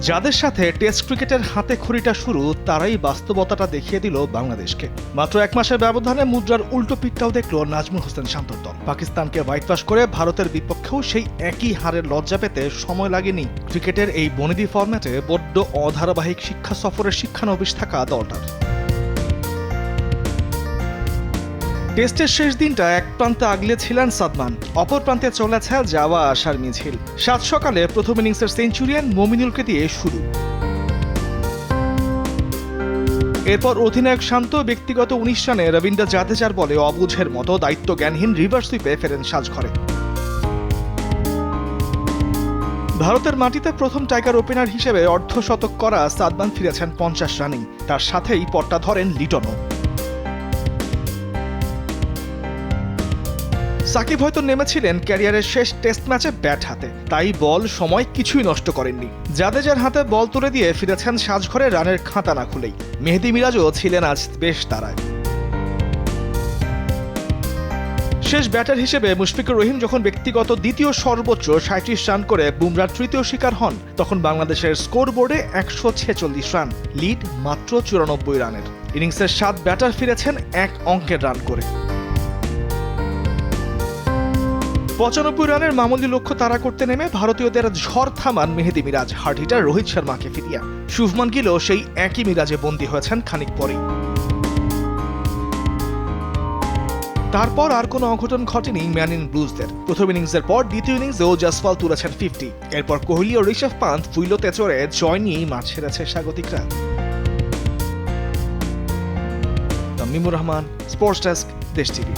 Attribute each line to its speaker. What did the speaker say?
Speaker 1: যাদের সাথে টেস্ট ক্রিকেটের হাতে খড়িটা শুরু তারাই বাস্তবতাটা দেখিয়ে দিল বাংলাদেশকে। মাত্র এক মাসের ব্যবধানে মুদ্রার উল্টো পিঠটাও দেখল নাজমুল হোসেন শান্তর দল। পাকিস্তানকে হোয়াইটওয়াশ করে ভারতের বিপক্ষেও সেই একই হারের লজ্জা পেতে সময় লাগেনি ক্রিকেটের এই বনেদি ফরম্যাটে বড্ড অধারাবাহিক শিক্ষা সফরের শিক্ষানবিশ থাকা দলটার। টেস্টের শেষ দিনটা এক প্রান্তে আগলে ছিলেন সাদমান, অপর প্রান্তে চলেছে যাওয়া আসার মিছিল। সাত সকালে প্রথম ইনিংসের সেঞ্চুরিয়ান মমিনুলকে দিয়ে শুরু। এরপর অধিনায়ক শান্ত ব্যক্তিগত ১৯ রানে রবীন্দ্র জাদেজার বলে অবুঝের মতো দায়িত্ব জ্ঞানহীন রিভার্স সুইপে ফেরেন সাজঘরে। ভারতের মাটিতে প্রথম টাইগার ওপেনার হিসেবে অর্ধশতক করা সাদমান ফিরেছেন ৫০ রানেই। তার সাথেই পট্টা ধরেন লিটনও। সাকিব হয়তো নেমেছিলেন ক্যারিয়ারের শেষ টেস্ট ম্যাচে ব্যাট হাতে, তাই বল সময় কিছুই নষ্ট করেননি। জাদেজার হাতে বল তুলে দিয়ে ফিরেছেন সাজঘরে রানের খাতা না খুলেই। মেহেদী মিরাজও ছিলেন আজ বেশ তাড়ায়। শেষ ব্যাটার হিসেবে মুশফিকুর রহিম যখন ব্যক্তিগত দ্বিতীয় সর্বোচ্চ ৩৭ রান করে বুমরার তৃতীয় শিকার হন, তখন বাংলাদেশের স্কোরবোর্ডে ১৪৬ রান, লিড মাত্র ৯৪ রানের। ইনিংসের ৭ ব্যাটার ফিরেছেন এক অঙ্কের রান করে। ৯৫ রানের মামুলি লক্ষ্য তাড়া করতে নেমে ভারতীয়দের ঝড় থামান মেহেদী মিরাজ হার্ড হিটার রোহিত শর্মাকে ফিরিয়ে। শুভমান গিলও সেই একই মিরাজে বন্দী হয়েছেন খানিক পরেই। তারপর আর কোনো অঘটন ঘটেনি ম্যান ইন ব্লুজদের। প্রথম ইনিংসের পর দ্বিতীয় ইনিংসেও জাসপাল তুলেছেন ৫০। এরপর কোহলি ও ঋষভ পান্থ ফুইলোতে চড়ে জয় নিয়েই মাঠ ছেড়েছে স্বাগতিকরা। তামিমুর রহমান, স্পোর্টস ডেস্ক, দেশ টিভি।